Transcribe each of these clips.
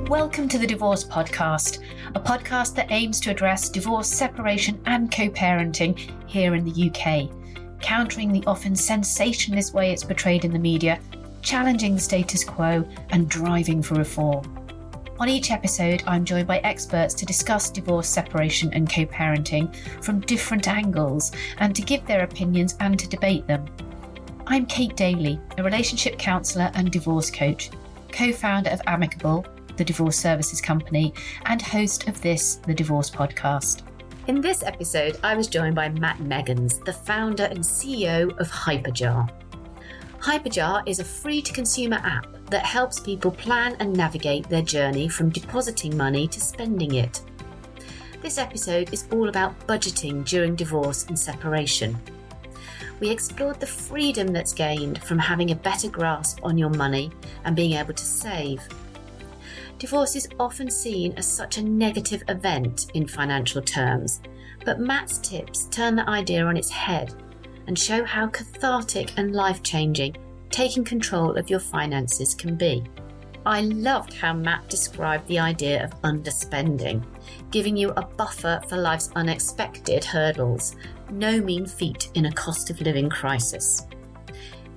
Welcome to the Divorce Podcast, a podcast that aims to address divorce, separation and co-parenting here in the UK, countering the often sensationalist way it's portrayed in the media, challenging the status quo and driving for reform. On each episode, I'm joined by experts to discuss divorce, separation and co-parenting from different angles and to give their opinions and to debate them. I'm Kate Daly, a relationship counsellor and divorce coach, co-founder of Amicable, the divorce services company, and host of the Divorce Podcast. In this episode, I was joined by Matt Meggans, the founder and CEO of HyperJar. HyperJar is a free-to-consumer app that helps people plan and navigate their journey from depositing money to spending it. This episode is all about budgeting during divorce and separation. We explored the freedom that's gained from having a better grasp on your money and being able to save. Divorce is often seen as such a negative event in financial terms, but Matt's tips turn the idea on its head and show how cathartic and life-changing taking control of your finances can be. I loved how Matt described the idea of underspending, giving you a buffer for life's unexpected hurdles, no mean feat in a cost of living crisis.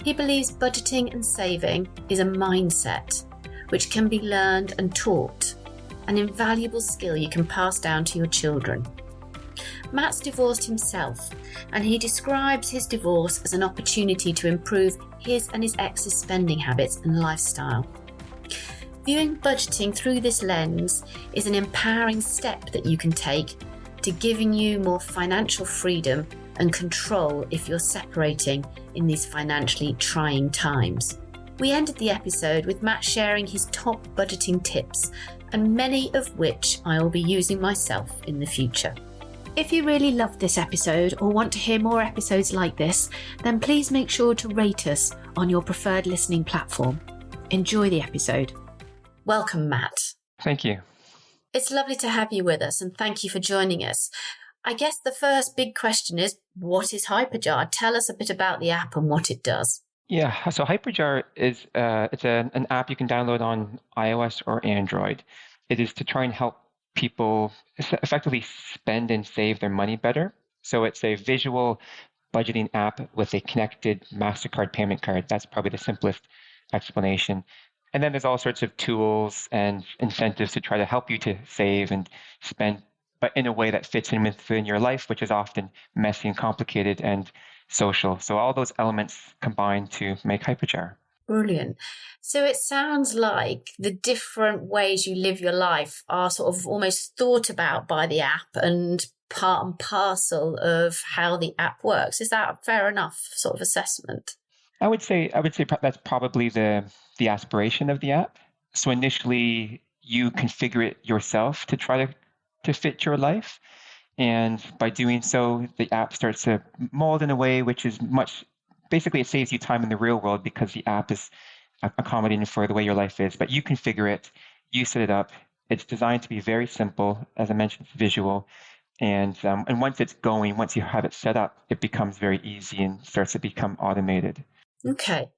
He believes budgeting and saving is a mindset which can be learned and taught, an invaluable skill you can pass down to your children. Matt's divorced himself, and he describes his divorce as an opportunity to improve his and his ex's spending habits and lifestyle. Viewing budgeting through this lens is an empowering step that you can take to giving you more financial freedom and control if you're separating in these financially trying times. We ended the episode with Matt sharing his top budgeting tips, and many of which I will be using myself in the future. If you really loved this episode or want to hear more episodes like this, then please make sure to rate us on your preferred listening platform. Enjoy the episode. Welcome, Matt. Thank you. It's lovely to have you with us, and thank you for joining us. I guess the first big question is, what is HyperJar? Tell us a bit about the app and what it does. Yeah, so HyperJar is an app you can download on iOS or Android. It is to try and help people effectively spend and save their money better. So it's a visual budgeting app with a connected MasterCard payment card. That's probably the simplest explanation. And then there's all sorts of tools and incentives to try to help you to save and spend, but in a way that fits in within your life, which is often messy and complicated and social. So all those elements combine to make HyperJar. Brilliant. So it sounds like the different ways you live your life are sort of almost thought about by the app and part and parcel of how the app works. Is that a fair enough sort of assessment? I would say that's probably the aspiration of the app. So initially you configure it yourself to try to fit your life. And by doing so, the app starts to mold in a way which is basically it saves you time in the real world because the app is accommodating for the way your life is. But you configure it, you set it up. It's designed to be very simple. As I mentioned, it's visual. And once it's going, once you have it set up, it becomes very easy and starts to become automated. Okay.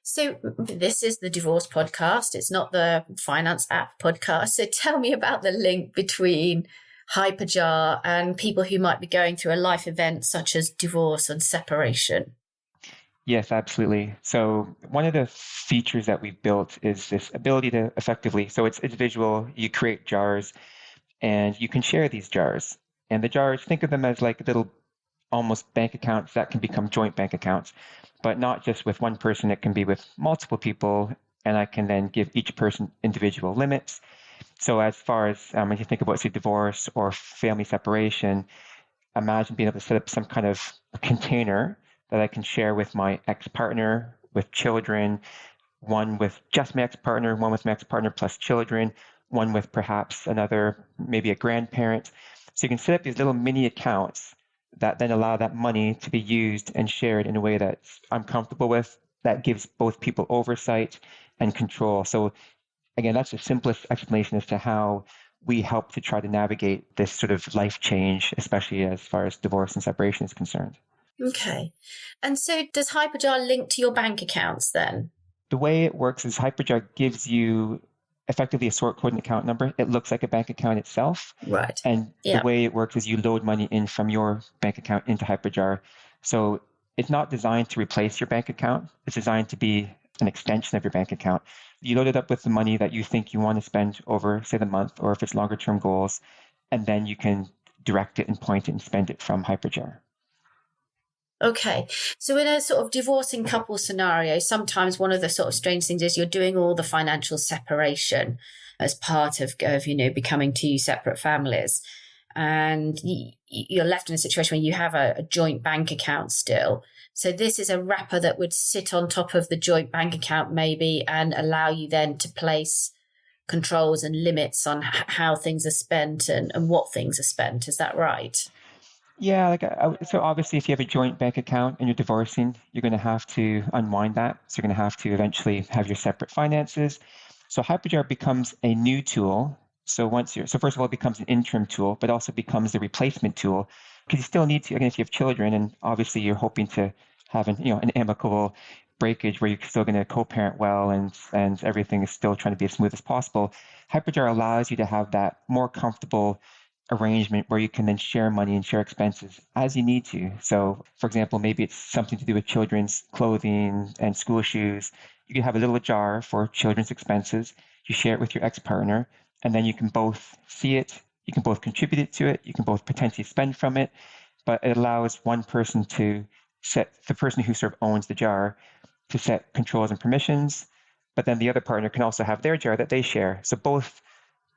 So this is the Divorce Podcast. It's not the Finance App Podcast. So tell me about the link between HyperJar and people who might be going through a life event such as divorce and separation. Yes, absolutely. So one of the features that we've built is this ability to effectively, so it's visual, you create jars and you can share these jars. And the jars, think of them as like little almost bank accounts that can become joint bank accounts, but not just with one person, it can be with multiple people. And I can then give each person individual limits. So as far as when you think about, say, divorce or family separation, imagine being able to set up some kind of container that I can share with my ex-partner, with children, one with just my ex-partner, one with my ex-partner plus children, one with perhaps another, maybe a grandparent. So you can set up these little mini accounts that then allow that money to be used and shared in a way that I'm comfortable with, that gives both people oversight and control. So again, that's the simplest explanation as to how we help to try to navigate this sort of life change, especially as far as divorce and separation is concerned. Okay. And so does HyperJar link to your bank accounts then? The way it works is HyperJar gives you effectively a sort code and account number. It looks like a bank account itself. Right. And the way it works is you load money in from your bank account into HyperJar. So it's not designed to replace your bank account. It's designed to be an extension of your bank account. You load it up with the money that you think you want to spend over, say, the month, or if it's longer term goals, and then you can direct it and point it and spend it from HyperJar. Okay. So in a sort of divorcing couple scenario, sometimes one of the sort of strange things is you're doing all the financial separation as part of becoming two separate families. And you're left in a situation where you have a joint bank account still. So this is a wrapper that would sit on top of the joint bank account maybe and allow you then to place controls and limits on how things are spent and what things are spent. Is that right? Yeah, so obviously if you have a joint bank account and you're divorcing, you're going to have to unwind that. So you're going to have to eventually have your separate finances. So HyperJar becomes a new tool. So first of all, it becomes an interim tool, but also becomes the replacement tool because you still need to, again, if you have children and obviously you're hoping to have an amicable breakage where you're still going to co-parent well and everything is still trying to be as smooth as possible. HyperJar allows you to have that more comfortable arrangement where you can then share money and share expenses as you need to. So, for example, maybe it's something to do with children's clothing and school shoes. You can have a little jar for children's expenses. You share it with your ex-partner, and then you can both see it. You can both contribute to it. You can both potentially spend from it. But it allows one person to set, the person who sort of owns the jar, to set controls and permissions. But then the other partner can also have their jar that they share. So both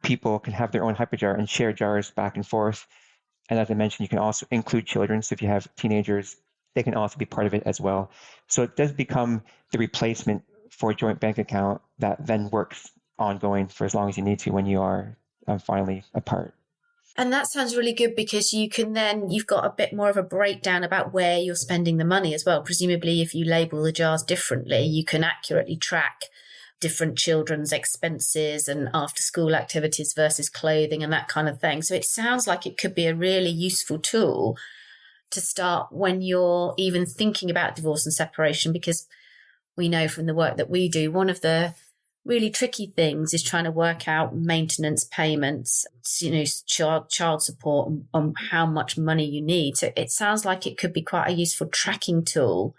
people can have their own HyperJar and share jars back and forth. And as I mentioned, you can also include children. So if you have teenagers, they can also be part of it as well. So it does become the replacement for a joint bank account that then works ongoing for as long as you need to when you are finally apart. And that sounds really good because you've got a bit more of a breakdown about where you're spending the money as well. Presumably, if you label the jars differently, you can accurately track different children's expenses and after school activities versus clothing and that kind of thing. So it sounds like it could be a really useful tool to start when you're even thinking about divorce and separation, because we know from the work that we do, one of the really tricky things is trying to work out maintenance payments, child support on how much money you need. So it sounds like it could be quite a useful tracking tool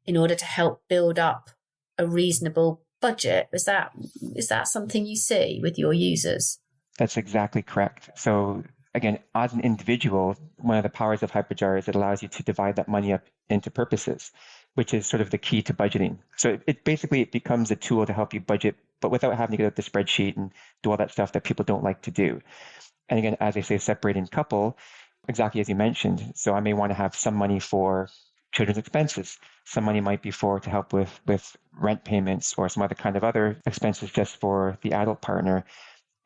in order to help build up a reasonable budget. Is that something you see with your users? That's exactly correct. So again, as an individual, one of the powers of HyperJar is it allows you to divide that money up into purposes, which is sort of the key to budgeting. So it becomes a tool to help you budget, but without having to get out the spreadsheet and do all that stuff that people don't like to do. And again, as I say, separating couple, exactly as you mentioned. So I may want to have some money for children's expenses. Some money might be to help with rent payments or some other kind of other expenses just for the adult partner.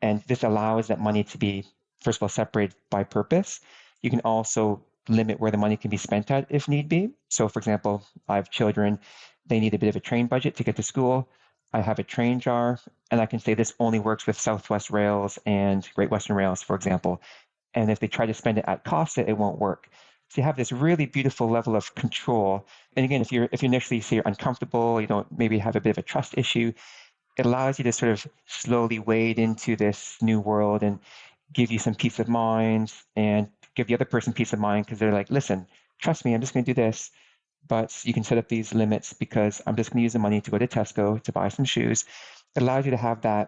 And this allows that money to be, first of all, separated by purpose. You can also limit where the money can be spent at if need be. So for example, I have children, they need a bit of a train budget to get to school. I have a train jar, and I can say this only works with Southwest Rails and Great Western Rails, for example. And if they try to spend it at Costa, it won't work. So you have this really beautiful level of control. And again, if you initially say you're uncomfortable, you don't maybe have a bit of a trust issue, it allows you to sort of slowly wade into this new world and give you some peace of mind and give the other person peace of mind because they're like, listen, trust me, I'm just going to do this. But you can set up these limits because I'm just going to use the money to go to Tesco to buy some shoes. It allows you to have a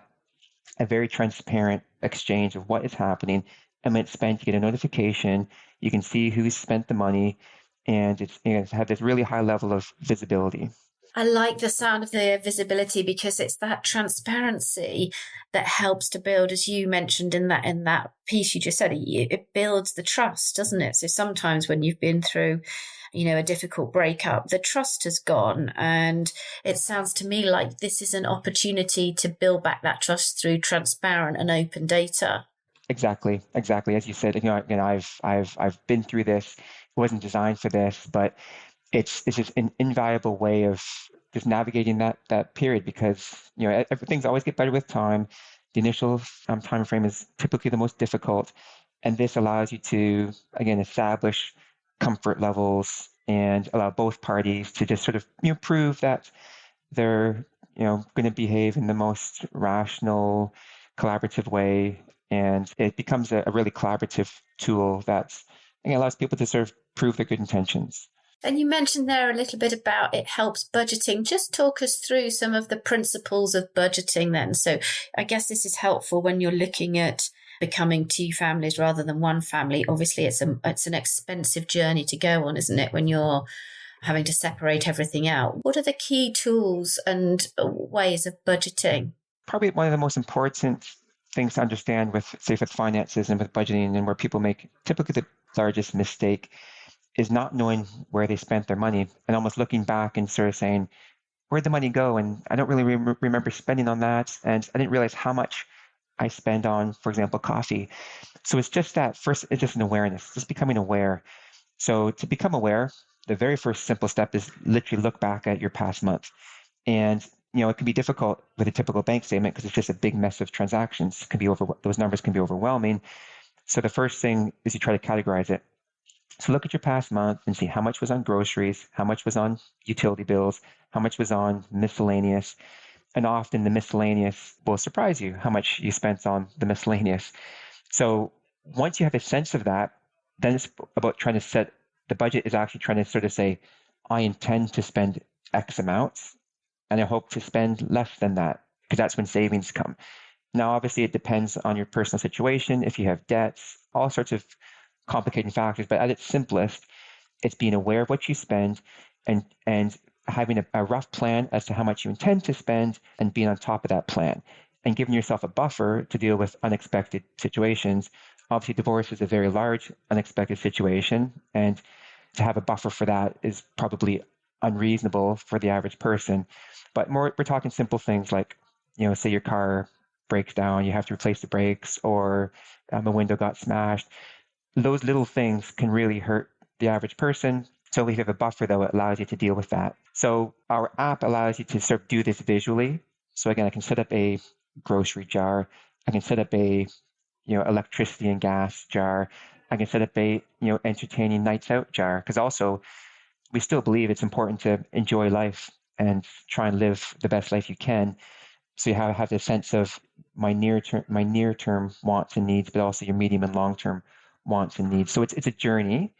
very transparent exchange of what is happening. And when it's spent, you get a notification. You can see who's spent the money, and it's had this really high level of visibility. I like the sound of the visibility because it's that transparency that helps to build, as you mentioned in that piece you just said, it builds the trust, doesn't it? So sometimes when you've been through, a difficult breakup, the trust has gone, and it sounds to me like this is an opportunity to build back that trust through transparent and open data. Exactly. As you said, again, I've been through this. It wasn't designed for this, but it's just an invaluable way of just navigating that period because things always get better with time. The initial time frame is typically the most difficult, and this allows you to again establish comfort levels and allow both parties to just sort of prove that they're going to behave in the most rational, collaborative way. And it becomes a really collaborative tool that allows people to sort of prove their good intentions. And you mentioned there a little bit about it helps budgeting. Just talk us through some of the principles of budgeting then. So I guess this is helpful when you're looking at becoming two families rather than one family. Obviously, it's an expensive journey to go on, isn't it, when you're having to separate everything out? What are the key tools and ways of budgeting? Probably one of the most important things to understand with finances and with budgeting, and where people make typically the largest mistake, is not knowing where they spent their money and almost looking back and sort of saying, where'd the money go? And I don't really remember spending on that. And I didn't realize how much I spend on, for example, coffee. So it's just that first, it's just an awareness, just becoming aware. So to become aware, the very first simple step is literally look back at your past month. And it can be difficult with a typical bank statement because it's just a big mess of transactions. Those numbers can be overwhelming. So the first thing is you try to categorize it. So look at your past month and see how much was on groceries, how much was on utility bills, how much was on miscellaneous. And often the miscellaneous will surprise you how much you spent on the miscellaneous. So once you have a sense of that, then it's about trying to set the budget is actually trying to sort of say, I intend to spend X amounts and I hope to spend less than that, because that's when savings come. Now, obviously, it depends on your personal situation. If you have debts, all sorts of complicating factors, but at its simplest, it's being aware of what you spend and having a rough plan as to how much you intend to spend and being on top of that plan and giving yourself a buffer to deal with unexpected situations. Obviously, divorce is a very large unexpected situation, and to have a buffer for that is probably unreasonable for the average person. But we're talking simple things like, say your car breaks down, you have to replace the brakes, or a window got smashed. Those little things can really hurt the average person. So if you have a buffer, though, it allows you to deal with that. So our app allows you to sort of do this visually. So again, I can set up a grocery jar. I can set up a electricity and gas jar. I can set up a entertaining nights out jar, because also we still believe it's important to enjoy life and try and live the best life you can. So you have this sense of my near term wants and needs, but also your medium and long term wants and needs. So it's a journey,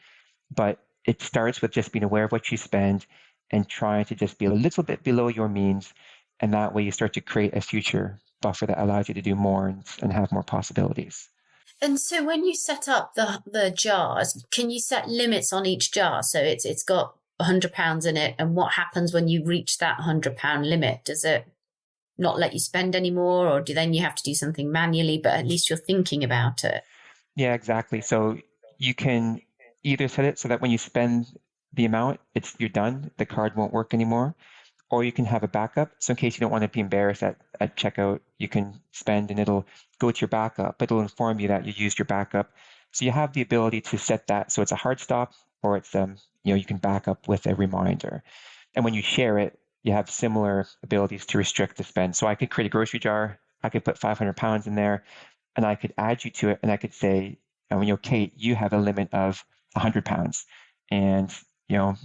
but it starts with just being aware of what you spend and trying to just be a little bit below your means. And that way you start to create a future buffer that allows you to do more and have more possibilities. And so when you set up the jars, can you set limits on each jar? So it's got £100 in it. And what happens when you reach that £100 limit? Does it not let you spend anymore, or then you have to do something manually, but at least you're thinking about it? Yeah, exactly. So you can either set it so that when you spend the amount, you're done, the card won't work anymore, or you can have a backup. So in case you don't want to be embarrassed at checkout, you can spend and it'll go to your backup, but it'll inform you that you used your backup. So you have the ability to set that so it's a hard stop, or it's you can back up with a reminder. And when you share it, you have similar abilities to restrict the spend. So I could create a grocery jar, I could put £500 in there, and I could add you to it, and I could say, Kate, you have a limit of £100, and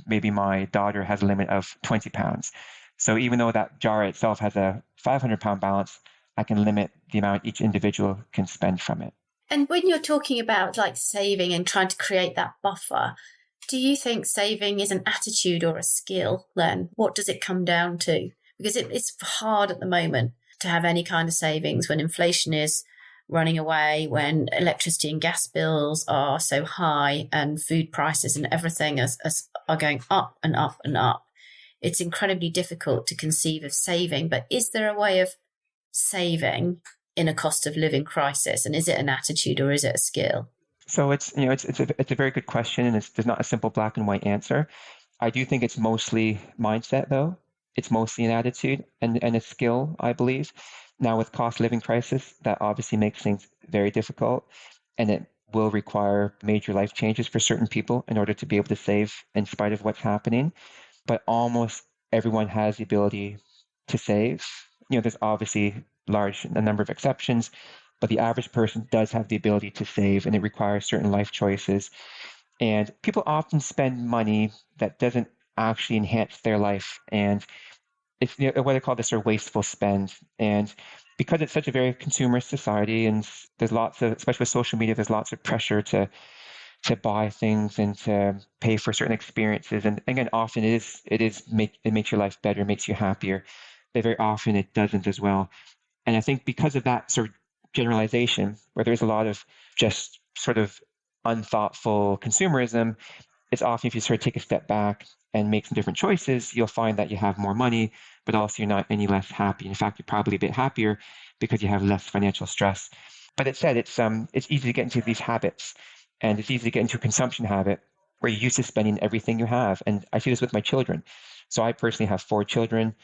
maybe my daughter has a limit of £20. So even though that jar itself has a £500 balance, I can limit the amount each individual can spend from it. And when you're talking about like saving and trying to create that buffer, do you think saving is an attitude or a skill then? What does it come down to? Because it's hard at the moment to have any kind of savings when inflation is running away, when electricity and gas bills are so high and food prices and everything are going up and up and up. It's incredibly difficult to conceive of saving, but is there a way of saving in a cost of living crisis? And is it an attitude or is it a skill? So it's a very good question, and there's not a simple black and white answer. I do think it's mostly mindset, though. It's mostly an attitude and a skill, I believe. Now, with cost of living crisis, that obviously makes things very difficult, and it will require major life changes for certain people in order to be able to save in spite of what's happening. But almost everyone has the ability to save. There's obviously a number of exceptions, but the average person does have the ability to save, and it requires certain life choices. And people often spend money that doesn't actually enhance their life. And it's what I call this sort of wasteful spend. And because it's such a very consumer society, and there's lots of, especially with social media, there's lots of pressure to buy things and to pay for certain experiences. And again, often it makes your life better, makes you happier. But very often it doesn't as well. And I think because of that sort of generalization, where there's a lot of just sort of unthoughtful consumerism, it's often if you sort of take a step back and make some different choices, you'll find that you have more money, but also you're not any less happy. In fact, you're probably a bit happier because you have less financial stress. But it said it's easy to get into these habits, and it's easy to get into a consumption habit where you're used to spending everything you have. And I see this with my children. So I personally have 4 children,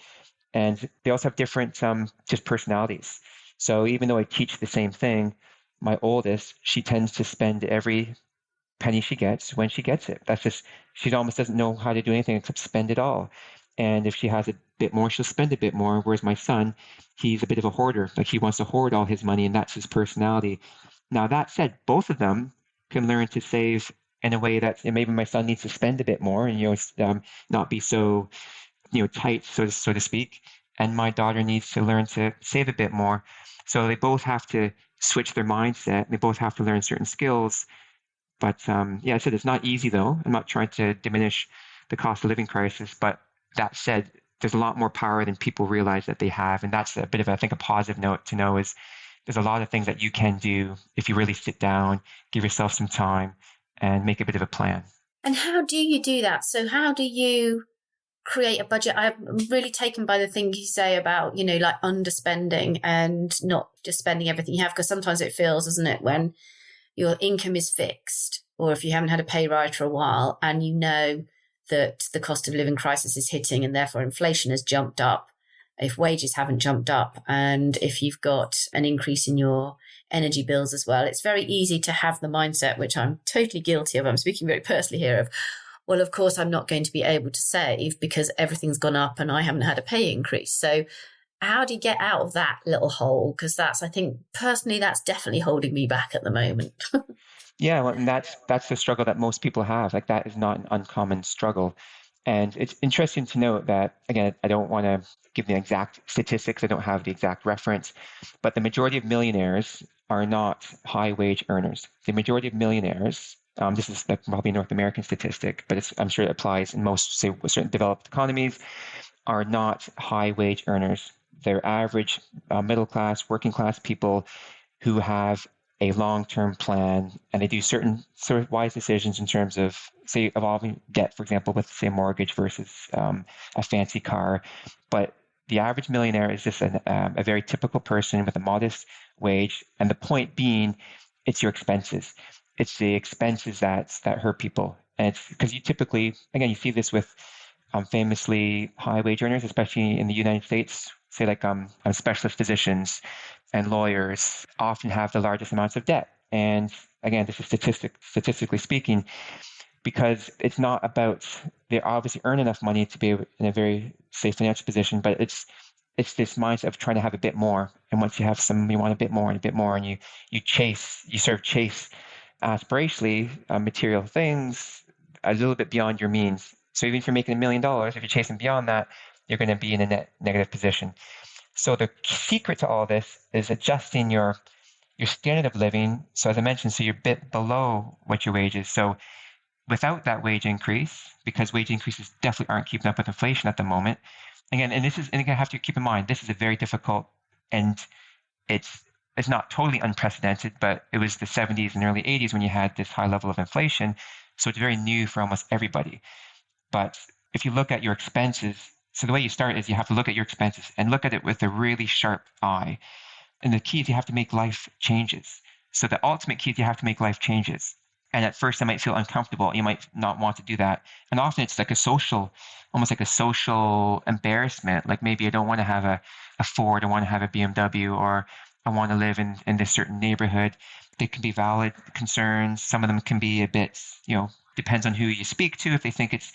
and they also have different just personalities. So even though I teach the same thing, my oldest, she tends to spend every penny she gets when she gets it. That's just, she almost doesn't know how to do anything except spend it all. And if she has a bit more, she'll spend a bit more. Whereas my son, he's a bit of a hoarder. Like he wants to hoard all his money, and that's his personality. Now, that said, both of them can learn to save in a way that, and maybe my son needs to spend a bit more and, not be so, tight, so to speak. And my daughter needs to learn to save a bit more. So they both have to switch their mindset. They both have to learn certain skills. But I said it's not easy, though. I'm not trying to diminish the cost of living crisis. But that said, there's a lot more power than people realize that they have. And that's a bit of, I think, a positive note to know is there's a lot of things that you can do if you really sit down, give yourself some time, and make a bit of a plan. And how do you do that? So how do you create a budget? I'm really taken by the thing you say about, like underspending and not just spending everything you have, because sometimes it feels, doesn't it, when your income is fixed, or if you haven't had a pay rise for a while and you know that the cost of living crisis is hitting and therefore inflation has jumped up, if wages haven't jumped up, and if you've got an increase in your energy bills as well, it's very easy to have the mindset, which I'm totally guilty of. I'm speaking very personally here of, well, of course, I'm not going to be able to save because everything's gone up and I haven't had a pay increase. So how do you get out of that little hole? Because I think personally, that's definitely holding me back at the moment. Yeah, well, and that's the struggle that most people have. Like that is not an uncommon struggle. And it's interesting to note that, again, I don't want to give the exact statistics. I don't have the exact reference, but the majority of millionaires are not high wage earners. The majority of millionaires, this is probably a North American statistic, but I'm sure it applies in most, say, certain developed economies, are not high wage earners. They're average middle class, working class people who have a long-term plan, and they do certain sort of wise decisions in terms of, say, evolving debt, for example, with, say, a mortgage versus a fancy car. But the average millionaire is just a very typical person with a modest wage. And the point being, it's your expenses. It's the expenses that hurt people. And it's because you typically, again, you see this with famously high wage earners, especially in the United States, say like specialist physicians and lawyers often have the largest amounts of debt. And again, this is statistically speaking, because it's not about, they obviously earn enough money to be in a very safe financial position, but it's this mindset of trying to have a bit more. And once you have some, you want a bit more and a bit more, and you sort of chase aspirationally material things a little bit beyond your means. So even if you're making $1 million, if you're chasing beyond that, you're going to be in a net negative position. So the secret to all this is adjusting your standard of living. So as I mentioned, so you're a bit below what your wage is. So without that wage increase, because wage increases definitely aren't keeping up with inflation at the moment. Again, and again, I have to keep in mind, this is a very difficult, and it's not totally unprecedented, but it was the 70s and early 80s when you had this high level of inflation. So it's very new for almost everybody. But if you look at your expenses, so the way you start is you have to look at your expenses and look at it with a really sharp eye. And the key is you have to make life changes. So the ultimate key is you have to make life changes. And at first it might feel uncomfortable. You might not want to do that. And often it's like almost like a social embarrassment. Like maybe I don't want to have a Ford, I want to have a BMW, or I want to live in this certain neighborhood. They can be valid concerns. Some of them can be a bit, depends on who you speak to, if they think it's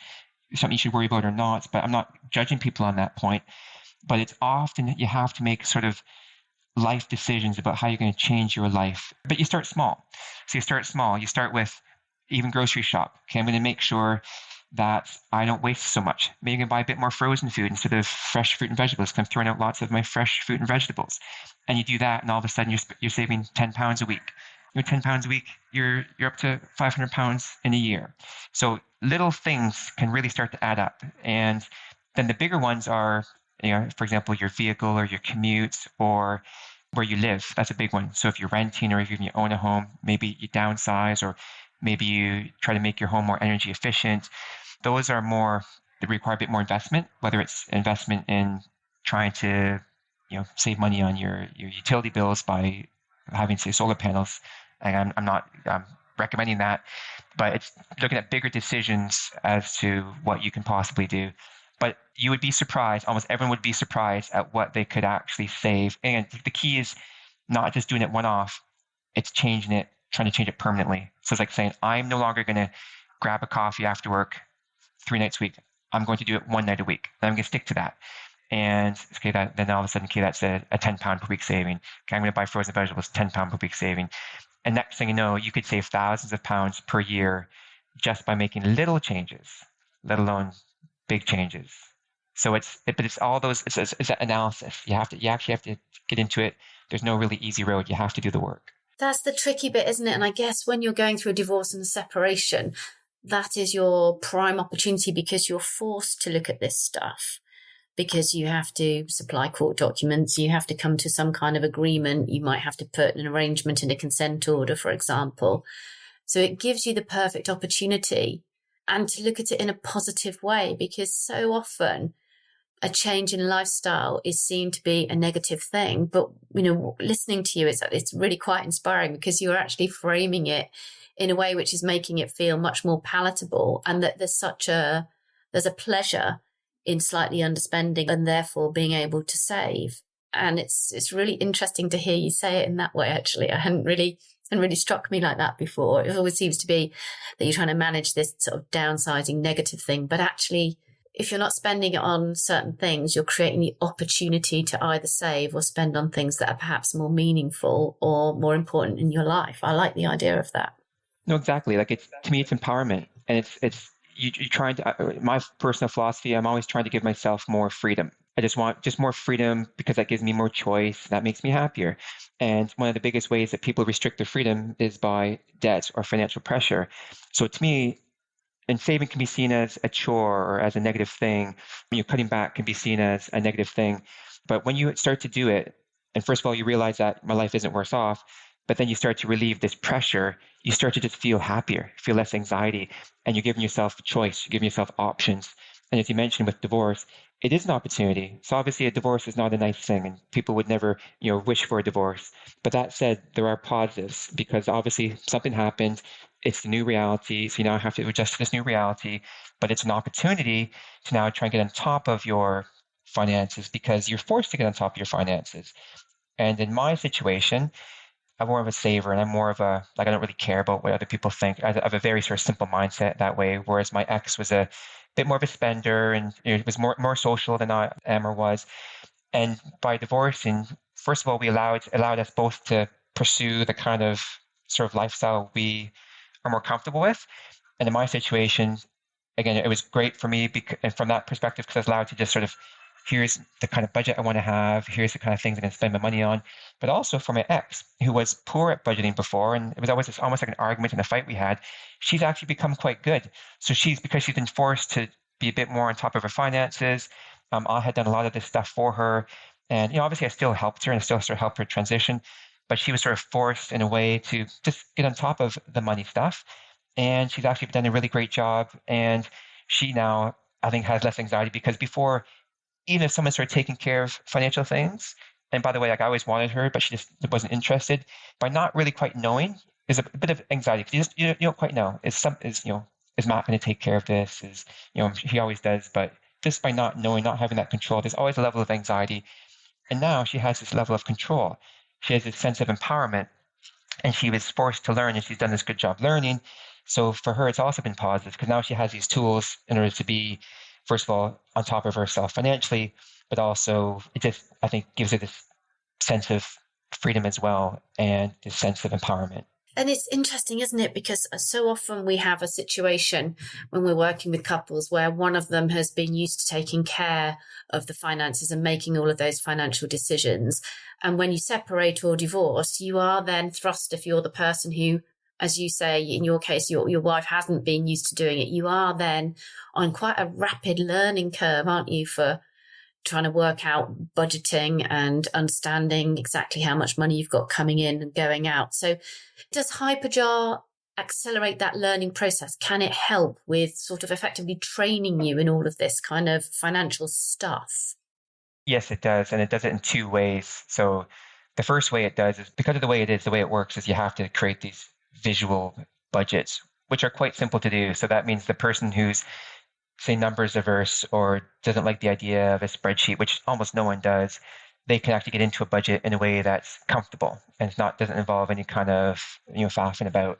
something you should worry about or not. But I'm not judging people on that point. But it's often you have to make sort of life decisions about how you're going to change your life. But you start small. So you start small. You start with even grocery shop. Okay, I'm going to make sure that I don't waste so much. Maybe I can buy a bit more frozen food instead of fresh fruit and vegetables, because I'm throwing out lots of my fresh fruit and vegetables. And you do that, and all of a sudden you're saving £10 a week. £10 a week, you're up to £500 in a year. So little things can really start to add up. And then the bigger ones are, for example, your vehicle or your commute or where you live. That's a big one. So if you're renting or if you own a home, maybe you downsize, or maybe you try to make your home more energy efficient. Those are more, they require a bit more investment, whether it's investment in trying to, save money on your utility bills by having, say, solar panels. And I'm not recommending that, but it's looking at bigger decisions as to what you can possibly do. But you would be surprised, almost everyone would be surprised at what they could actually save. And the key is not just doing it one-off, it's changing it, trying to change it permanently. So it's like saying, I'm no longer going to grab a coffee after work 3 nights a week. I'm going to do it 1 night a week. And I'm going to stick to that. And okay, then all of a sudden, okay, that's a £10 per week saving. Okay, I'm going to buy frozen vegetables, £10 per week saving. And next thing you know, you could save thousands of pounds per year just by making little changes, let alone big changes. So it's all those, it's that analysis. You actually have to get into it. There's no really easy road. You have to do the work. That's the tricky bit, isn't it? And I guess when you're going through a divorce and a separation, that is your prime opportunity, because you're forced to look at this stuff, because you have to supply court documents, you have to come to some kind of agreement, you might have to put an arrangement in a consent order, for example. So it gives you the perfect opportunity, and to look at it in a positive way, because so often a change in lifestyle is seen to be a negative thing. But, listening to you, it's really quite inspiring, because you're actually framing it in a way which is making it feel much more palatable, and that there's a pleasure in slightly underspending and therefore being able to save. And it's really interesting to hear you say it in that way, actually. It hadn't really struck me like that before. It always seems to be that you're trying to manage this sort of downsizing negative thing, but actually, if you're not spending it on certain things, you're creating the opportunity to either save or spend on things that are perhaps more meaningful or more important in your life. I like the idea of that. No, exactly. Like, to me, it's empowerment, and it's you're trying to. My personal philosophy, I'm always trying to give myself more freedom. I just want more freedom, because that gives me more choice. That makes me happier. And one of the biggest ways that people restrict their freedom is by debt or financial pressure. So to me, and saving can be seen as a chore or as a negative thing. Cutting back can be seen as a negative thing. But when you start to do it, and first of all, you realize that my life isn't worse off, but then you start to relieve this pressure, you start to just feel happier, feel less anxiety, and you're giving yourself a choice, you're giving yourself options. And as you mentioned with divorce, it is an opportunity. So obviously a divorce is not a nice thing, and people would never, wish for a divorce. But that said, there are positives, because obviously something happened. It's the new reality. So you now have to adjust to this new reality, but it's an opportunity to now try and get on top of your finances, because you're forced to get on top of your finances. And in my situation, I'm more of a saver, and I'm more of a, I don't really care about what other people think. I have a very sort of simple mindset that way, whereas my ex was a bit more of a spender, and it was more social than I am or was. And by divorcing, first of all, we allowed us both to pursue the kind of sort of lifestyle we are more comfortable with. And in my situation, again, it was great for me and from that perspective, because I was allowed to just sort of, here's the kind of budget I want to have, here's the kind of things I'm going to spend my money on. But also for my ex, who was poor at budgeting before, and it was always almost like an argument and a fight we had, she's actually become quite good. So because she's been forced to be a bit more on top of her finances, I had done a lot of this stuff for her. And, obviously I still helped her and I still sort of helped her transition, but she was sort of forced in a way to just get on top of the money stuff. And she's actually done a really great job. And she now, I think, has less anxiety, because before, even if someone started taking care of financial things, and by the way, like, I always wanted her, but she just wasn't interested, by not really quite knowing, there's a bit of anxiety, because you don't quite know. Is Matt going to take care of this? He always does, but just by not knowing, not having that control, there's always a level of anxiety. And now she has this level of control. She has this sense of empowerment, and she was forced to learn, and she's done this good job learning. So for her, it's also been positive, because now she has these tools in order to be, first of all, on top of herself financially, but also it just, I think, gives her this sense of freedom as well, and this sense of empowerment. And it's interesting, isn't it? Because so often we have a situation when we're working with couples where one of them has been used to taking care of the finances and making all of those financial decisions. And when you separate or divorce, you are then thrust, if you're the person who, as you say, in your case, your wife hasn't been used to doing it, you are then on quite a rapid learning curve, aren't you, for trying to work out budgeting and understanding exactly how much money you've got coming in and going out. So does HyperJar accelerate that learning process? Can it help with sort of effectively training you in all of this kind of financial stuff? Yes, it does. And it does it in two ways. So the first way it does is because of the way it is, the way it works is you have to create these visual budgets, which are quite simple to do. So that means the person who's, say, numbers averse or doesn't like the idea of a spreadsheet, which almost no one does, they can actually get into a budget in a way that's comfortable and it's not doesn't involve any kind of faffing about.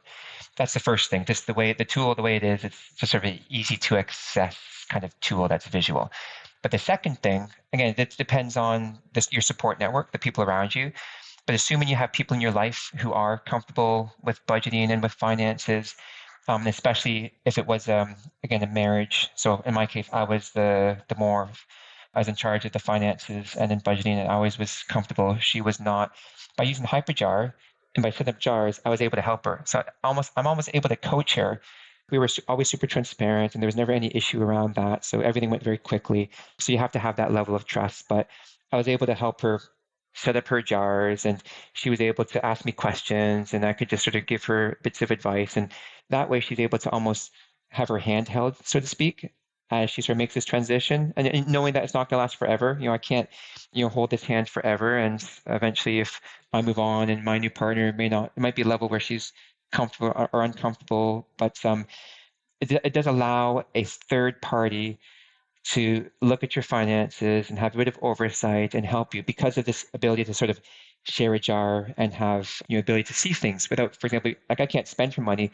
That's the first thing. Just the way the tool, the way it is, it's just sort of an easy to access kind of tool that's visual. But the second thing, again, it depends on your support network, the people around you. But assuming you have people in your life who are comfortable with budgeting and with finances, especially if it was, again, a marriage. So in my case, I was I was in charge of the finances and in budgeting, and I always was comfortable. She was not. By using HyperJar and by setting up jars, I was able to help her. So I'm almost able to coach her. We were always super transparent, and there was never any issue around that. So everything went very quickly. So you have to have that level of trust. But I was able to help her set up her jars, and she was able to ask me questions, and I could just sort of give her bits of advice. And that way she's able to almost have her hand held, so to speak, as she sort of makes this transition, and knowing that it's not going to last forever. I can't, hold this hand forever. And eventually if I move on and my new partner it might be a level where she's comfortable or uncomfortable, but it does allow a third party to look at your finances and have a bit of oversight and help you because of this ability to sort of share a jar and have ability to see things without, for example, like I can't spend her money,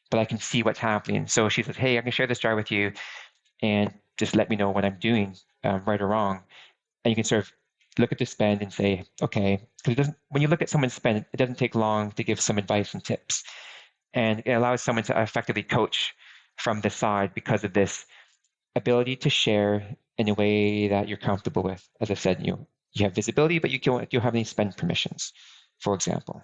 but I can see what's happening. So she says, hey, I can share this jar with you and just let me know what I'm doing, right or wrong. And you can sort of look at the spend and say, okay, because when you look at someone's spend, it doesn't take long to give some advice and tips. And it allows someone to effectively coach from the side because of this ability to share in a way that you're comfortable with. As I said, you have visibility, but you don't have any spend permissions, for example.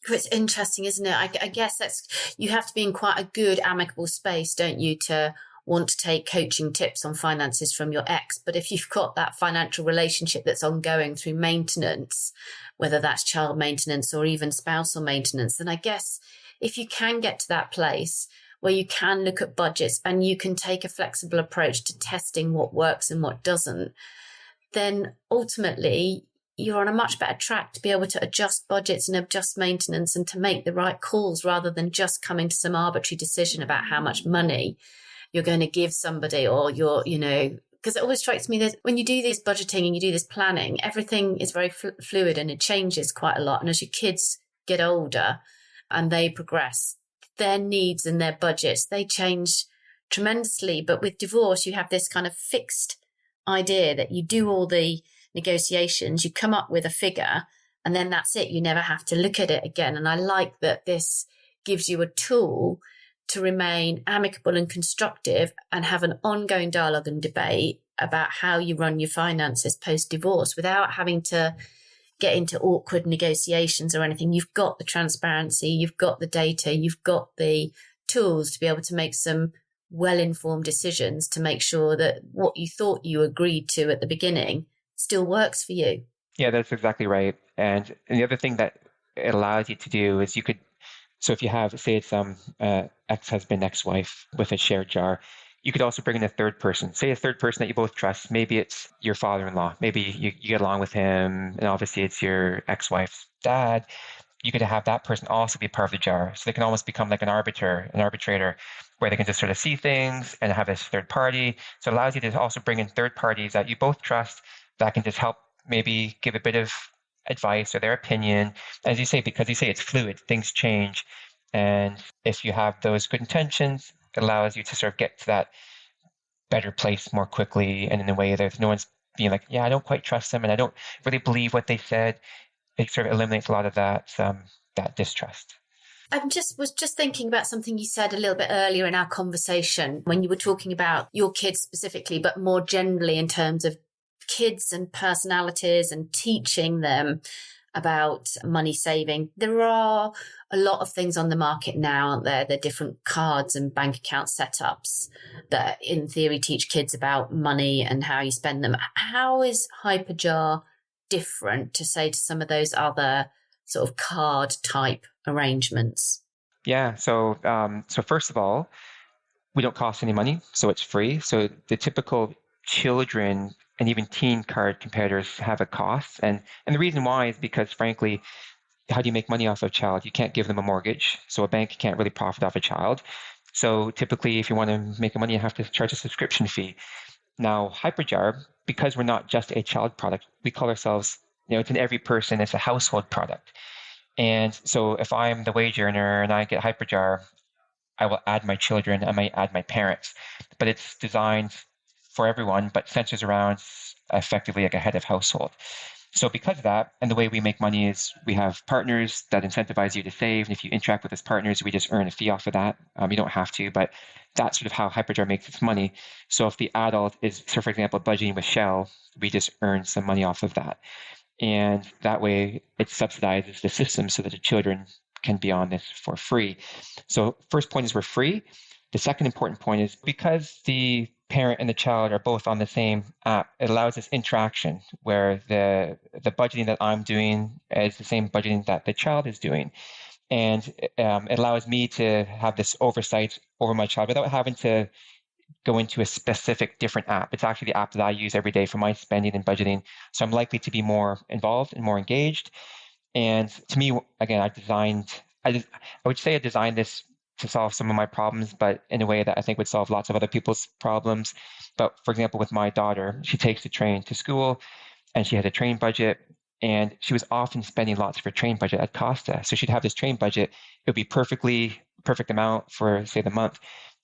It's interesting, isn't it? I guess you have to be in quite a good amicable space, don't you, to want to take coaching tips on finances from your ex. But if you've got that financial relationship that's ongoing through maintenance, whether that's child maintenance or even spousal maintenance, then I guess if you can get to that place where you can look at budgets and you can take a flexible approach to testing what works and what doesn't, then ultimately you're on a much better track to be able to adjust budgets and adjust maintenance and to make the right calls rather than just coming to some arbitrary decision about how much money you're going to give somebody, or because it always strikes me that when you do this budgeting and you do this planning, everything is very fluid and it changes quite a lot. And as your kids get older and they progress, their needs and their budgets, they change tremendously. But with divorce, you have this kind of fixed idea that you do all the negotiations, you come up with a figure, and then that's it. You never have to look at it again. And I like that this gives you a tool to remain amicable and constructive and have an ongoing dialogue and debate about how you run your finances post-divorce without having to get into awkward negotiations or anything. You've got the transparency, you've got the data, you've got the tools to be able to make some well-informed decisions to make sure that what you thought you agreed to at the beginning still works for you. Yeah, that's exactly right. And the other thing that it allows you to do is so if you have, say it's ex-husband, ex-wife with a shared jar, you could also bring in a third person, say a third person that you both trust. Maybe it's your father-in-law. Maybe you get along with him, and obviously it's your ex-wife's dad. You could have that person also be part of the jar. So they can almost become like an arbitrator, where they can just sort of see things and have this third party. So it allows you to also bring in third parties that you both trust that can just help maybe give a bit of advice or their opinion. As you say, because you say it's fluid, things change. And if you have those good intentions, it allows you to sort of get to that better place more quickly and in a way that no one's being like, yeah, I don't quite trust them and I don't really believe what they said. It sort of eliminates a lot of that that distrust. Was just thinking about something you said a little bit earlier in our conversation when you were talking about your kids specifically, but more generally in terms of kids and personalities and teaching them about money saving. There are a lot of things on the market now, aren't there? There are different cards and bank account setups that in theory teach kids about money and how you spend them. How is HyperJar different to say to some of those other sort of card type arrangements? Yeah. So first of all, we don't cost any money, so it's free. So the typical children and even teen card competitors have a cost. And the reason why is because, frankly, how do you make money off of a child? You can't give them a mortgage. So a bank can't really profit off a child. So typically, if you want to make money, you have to charge a subscription fee. Now, HyperJar, because we're not just a child product, we call ourselves, it's in every person, it's a household product. And so if I'm the wage earner and I get HyperJar, I will add my children, I might add my parents, but it's designed for everyone, but centers around effectively like a head of household. So because of that, and the way we make money is we have partners that incentivize you to save. And if you interact with those partners, we just earn a fee off of that. You don't have to, but that's sort of how HyperJar makes its money. So if the adult is, so for example, budgeting with Shell, we just earn some money off of that. And that way it subsidizes the system so that the children can be on this for free. So first point is we're free. The second important point is because the parent and the child are both on the same app, it allows this interaction where the budgeting that I'm doing is the same budgeting that the child is doing. And it allows me to have this oversight over my child without having to go into a specific different app. It's actually the app that I use every day for my spending and budgeting. So I'm likely to be more involved and more engaged. And to me, again, I would say I designed this to solve some of my problems, but in a way that I think would solve lots of other people's problems. But for example, with my daughter, she takes the train to school and she had a train budget, and she was often spending lots of her train budget at Costa. So she'd have this train budget. It would be perfect amount for, say, the month.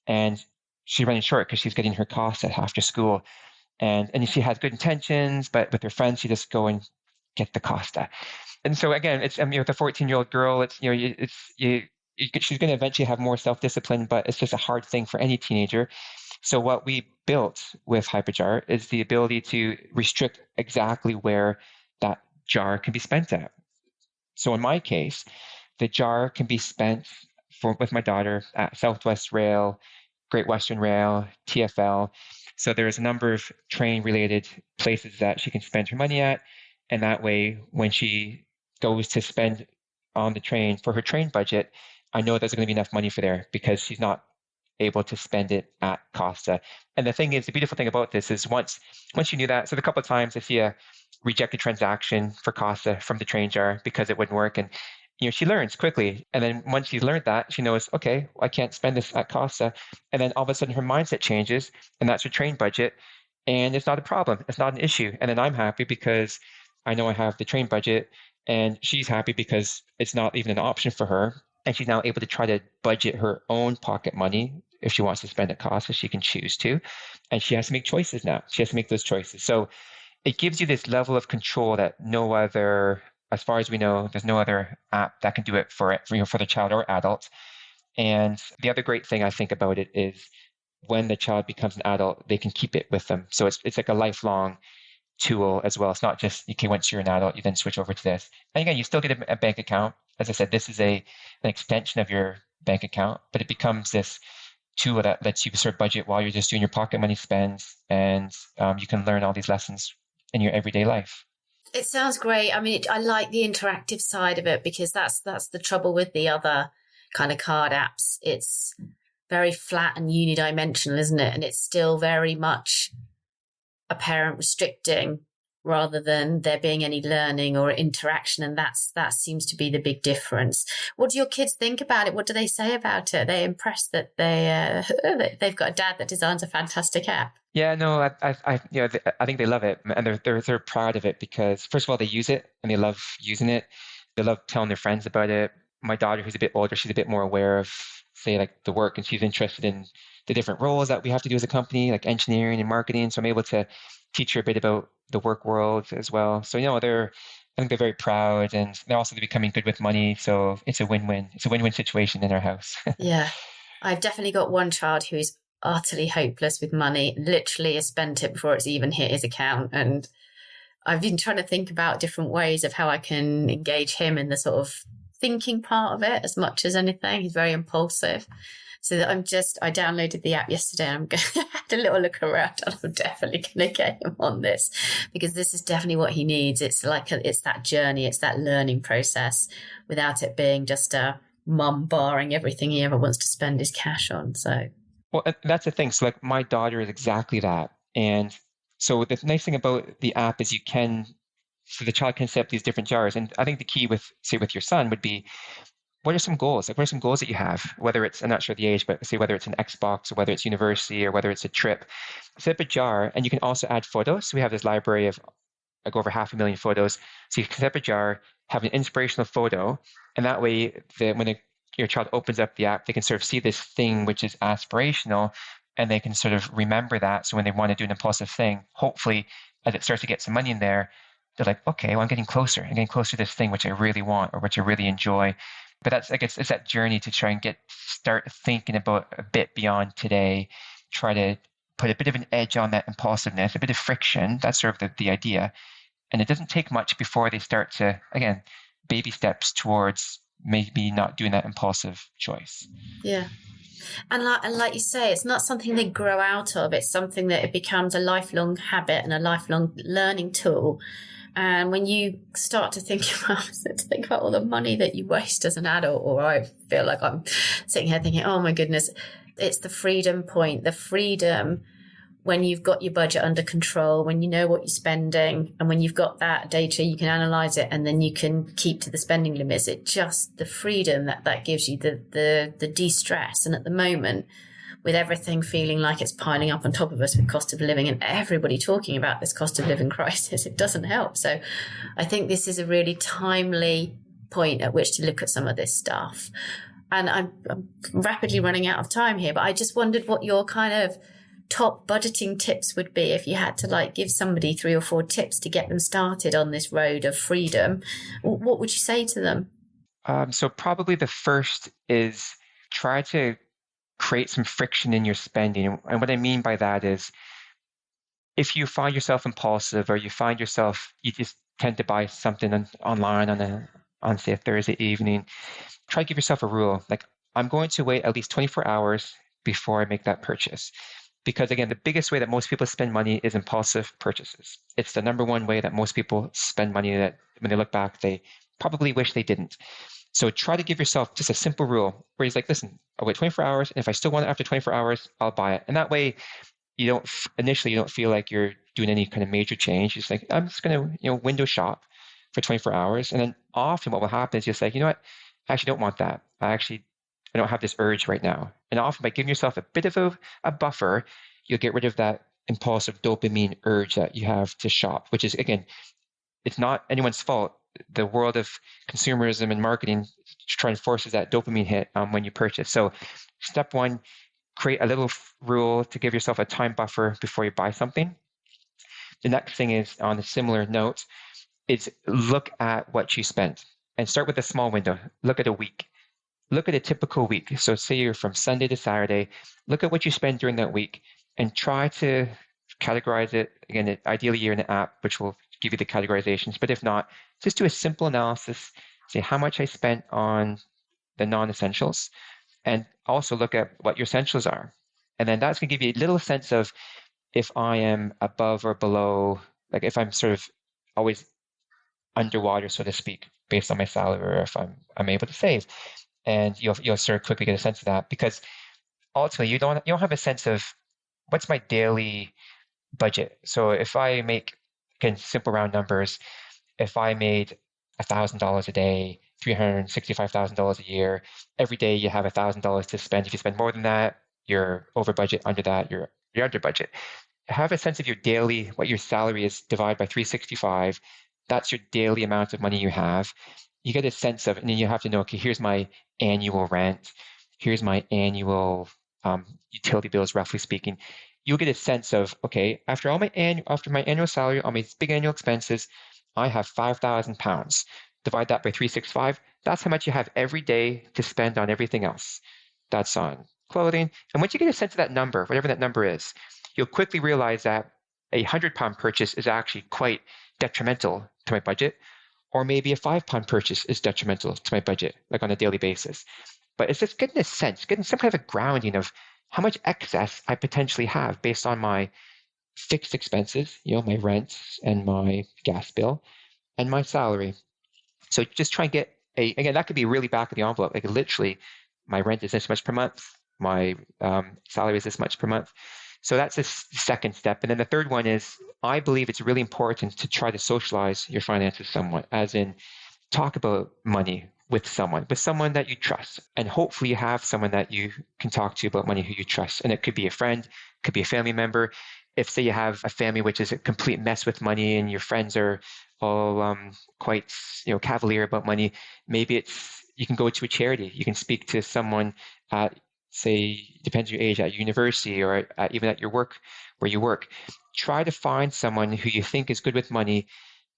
And she's running short because she's getting her Costa after school. And she has good intentions, but with her friends, she just go and get the Costa. And so again, it's with a 14-year-old girl, she's going to eventually have more self-discipline, but it's just a hard thing for any teenager. So what we built with HyperJar is the ability to restrict exactly where that jar can be spent at. So in my case, the jar can be spent with my daughter at Southwest Rail, Great Western Rail, TfL. So there's a number of train-related places that she can spend her money at. And that way, when she goes to spend on the train for her train budget, I know there's going to be enough money for there because she's not able to spend it at Costa. And the thing is, the beautiful thing about this is once you knew that, so a couple of times I see a rejected transaction for Costa from the train jar because it wouldn't work. And she learns quickly. And then once she's learned that, she knows, okay, I can't spend this at Costa. And then all of a sudden her mindset changes, and that's her train budget. And it's not a problem. It's not an issue. And then I'm happy because I know I have the train budget, and she's happy because it's not even an option for her. And she's now able to try to budget her own pocket money. If she wants to spend at Costa, she can choose to. And she has to make choices now. She has to make those choices. So it gives you this level of control that no other, as far as we know, there's no other app that can do it for the child or adult. And the other great thing I think about it is when the child becomes an adult, they can keep it with them. So it's like a lifelong tool as well. It's not just, okay, once you're an adult, you then switch over to this. And again, you still get a bank account. As I said, this is an extension of your bank account, but it becomes this tool that lets you sort of budget while you're just doing your pocket money spends, and you can learn all these lessons in your everyday life. It sounds great. I mean, I like the interactive side of it because that's the trouble with the other kind of card apps. It's very flat and unidimensional, isn't it? And it's still very much a parent restricting rather than there being any learning or interaction. And that seems to be the big difference. What do your kids think about it? What do they say about it? Are they impressed that they've got a dad that designs a fantastic app? Yeah, no, I think they love it, and they're proud of it because first of all, they use it and they love using it. They love telling their friends about it. My daughter, who's a bit older, she's a bit more aware of, say, like the work, and she's interested in the different roles that we have to do as a company, like engineering and marketing. So I'm able to teach her a bit about the work world as well. So they're I think they're very proud, and they're also becoming good with money. So it's a win-win. It's a win-win situation in our house. Yeah. I've definitely got one child who's utterly hopeless with money, literally has spent it before it's even hit his account. And I've been trying to think about different ways of how I can engage him in the sort of thinking part of it as much as anything. He's very impulsive. So that I downloaded the app yesterday and I'm going to have a little look around, and I'm definitely going to get him on this, because this is definitely what he needs. It's it's that journey, it's that learning process without it being just a mum barring everything he ever wants to spend his cash on. So, well, that's the thing. So like my daughter is exactly that. And so the nice thing about the app is so the child can set up these different jars. And I think the key with your son would be, what are some goals? Like, what are some goals that you have? Whether it's, I'm not sure the age, but say whether it's an Xbox or whether it's university or whether it's a trip, set up a jar, and you can also add photos. So we have this library of like over 500,000 photos. So you can set up a jar, have an inspirational photo, and that way when your child opens up the app, they can sort of see this thing which is aspirational, and they can sort of remember that. So when they want to do an impulsive thing, hopefully as it starts to get some money in there, they're like, okay, well, I'm getting closer. I'm getting closer to this thing which I really want or which I really enjoy. But that's, I guess, it's that journey to try and start thinking about a bit beyond today, try to put a bit of an edge on that impulsiveness, a bit of friction. That's sort of the idea. And it doesn't take much before they start to, again, baby steps towards maybe not doing that impulsive choice. Yeah. And like you say, it's not something they grow out of. It's something that it becomes a lifelong habit and a lifelong learning tool. And when you start to think about all the money that you waste as an adult, or I feel like I'm sitting here thinking, oh my goodness, it's the freedom point, the freedom when you've got your budget under control, when you know what you're spending, and when you've got that data, you can analyze it and then you can keep to the spending limits. It's just the freedom that gives you the de-stress. And at the moment, with everything feeling like it's piling up on top of us with cost of living and everybody talking about this cost of living crisis, it doesn't help. So I think this is a really timely point at which to look at some of this stuff. And I'm rapidly running out of time here, but I just wondered what your kind of top budgeting tips would be if you had to give somebody 3 or 4 tips to get them started on this road of freedom. What would you say to them? So probably the first is try to create some friction in your spending. And what I mean by that is, if you find yourself impulsive, or you find yourself, you just tend to buy something online on say a Thursday evening, try to give yourself a rule. Like, I'm going to wait at least 24 hours before I make that purchase. Because again, the biggest way that most people spend money is impulsive purchases. It's the number one way that most people spend money that when they look back, they probably wish they didn't. So try to give yourself just a simple rule where he's like, listen, I'll wait 24 hours. And if I still want it after 24 hours, I'll buy it. And that way you don't feel like you're doing any kind of major change. You're just like, I'm just going to, window shop for 24 hours. And then often what will happen is just like, you know what? I actually don't want that. I don't have this urge right now. And often by giving yourself a bit of a buffer, you'll get rid of that impulsive dopamine urge that you have to shop, which is, again, it's not anyone's fault. The world of consumerism and marketing trying to forces that dopamine hit when you purchase. So step 1, create a little rule to give yourself a time buffer before you buy something. The next thing is, on a similar note, is look at what you spent and start with a small window. Look at a week. Look at a typical week. So say you're from Sunday to Saturday, look at what you spend during that week and try to categorize it. Again, ideally you're in an app, which will give you the categorizations. But if not, just do a simple analysis, say how much I spent on the non-essentials, and also look at what your essentials are. And then that's going to give you a little sense of if I am above or below, like if I'm sort of always underwater, so to speak, based on my salary, or if I'm able to save. And you'll sort of quickly get a sense of that, because ultimately you don't have a sense of what's my daily budget. So if I make, again, simple round numbers, if I made $1,000 a day, $365,000 a year, every day you have $1,000 to spend. If you spend more than that, you're over budget. Under that, you're under budget. Have a sense of your daily, what your salary is, divided by 365. That's your daily amount of money you have. You get a sense of, and then you have to know, okay, here's my annual rent, here's my annual utility bills, roughly speaking. You'll get a sense of, okay, after my annual salary, all my big annual expenses, I have £5,000. Divide that by 365. That's how much you have every day to spend on everything else. That's on clothing. And once you get a sense of that number, whatever that number is, you'll quickly realize that a £100 purchase is actually quite detrimental to my budget, or maybe a £5 purchase is detrimental to my budget, like on a daily basis. But it's just getting a sense, getting some kind of a grounding of how much excess I potentially have based on my fixed expenses, my rent and my gas bill and my salary. So just try and get again, that could be really back of the envelope. Like literally, my rent is this much per month, my salary is this much per month. So that's the second step. And then the third one is, I believe it's really important to try to socialize your finances somewhat, as in talk about money with someone that you trust. And hopefully you have someone that you can talk to about money who you trust. And it could be a friend, could be a family member. If, say, you have a family which is a complete mess with money and your friends are all quite cavalier about money, maybe you can go to a charity. You can speak to someone at, say, depends on your age, at university or even at your work, where you work. Try to find someone who you think is good with money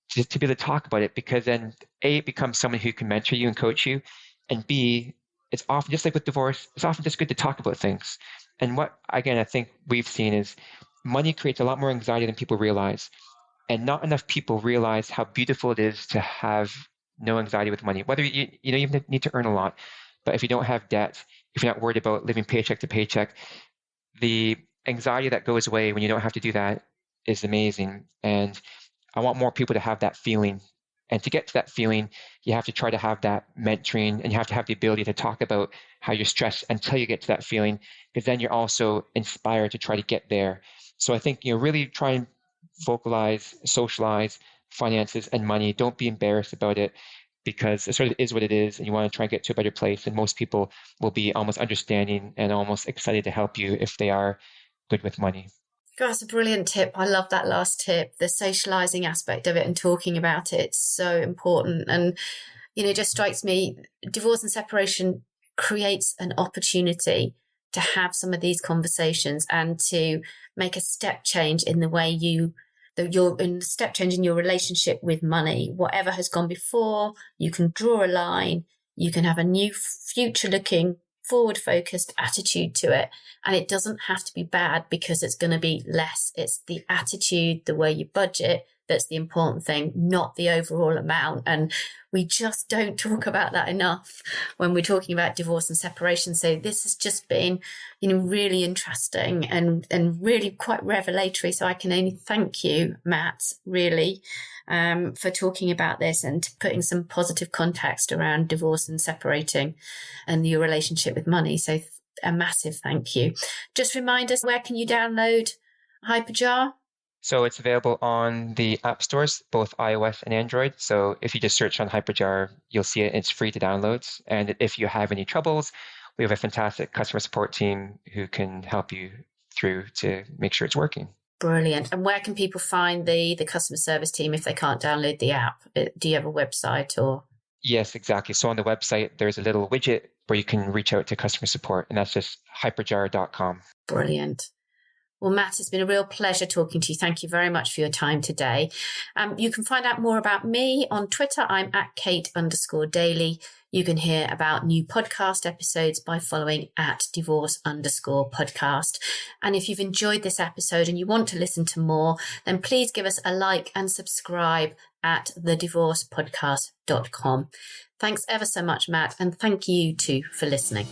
to be able to talk about it, because then A, it becomes someone who can mentor you and coach you, and B, it's often, just like with divorce, it's often just good to talk about things. And what, again, I think we've seen is money creates a lot more anxiety than people realize. And not enough people realize how beautiful it is to have no anxiety with money. Whether you even need to earn a lot, but if you don't have debt, if you're not worried about living paycheck to paycheck, the anxiety that goes away when you don't have to do that is amazing. And I want more people to have that feeling. And to get to that feeling, you have to try to have that mentoring, and you have to have the ability to talk about how you're stressed until you get to that feeling, because then you're also inspired to try to get there. So I think, really try and vocalize, socialize finances and money. Don't be embarrassed about it, because it sort of is what it is, and you want to try and get to a better place. And most people will be almost understanding and almost excited to help you if they are good with money. That's a brilliant tip. I love that last tip, the socializing aspect of it and talking about it. It's so important. And, it just strikes me, divorce and separation creates an opportunity to have some of these conversations and to make a step change in the way step change in your relationship with money. Whatever has gone before, you can draw a line, you can have a new future-looking, forward-focused attitude to it. And it doesn't have to be bad because it's going to be less. It's the attitude, the way you budget, that's the important thing, not the overall amount. And we just don't talk about that enough when we're talking about divorce and separation. So this has just been, really interesting and really quite revelatory. So I can only thank you, Matt, really, for talking about this and putting some positive context around divorce and separating and your relationship with money. So a massive thank you. Just remind us, where can you download HyperJar? So it's available on the app stores, both iOS and Android. So if you just search on HyperJar, you'll see it. It's free to download. And if you have any troubles, we have a fantastic customer support team who can help you through to make sure it's working. Brilliant. And where can people find the customer service team if they can't download the app? Do you have a website or? Yes, exactly. So on the website, there's a little widget where you can reach out to customer support, and that's just hyperjar.com. Brilliant. Well, Matt, it's been a real pleasure talking to you. Thank you very much for your time today. You can find out more about me on Twitter. I'm at Kate_Daly. You can hear about new podcast episodes by following at divorce_podcast. And if you've enjoyed this episode and you want to listen to more, then please give us a like and subscribe at thedivorcepodcast.com. Thanks ever so much, Matt. And thank you too for listening.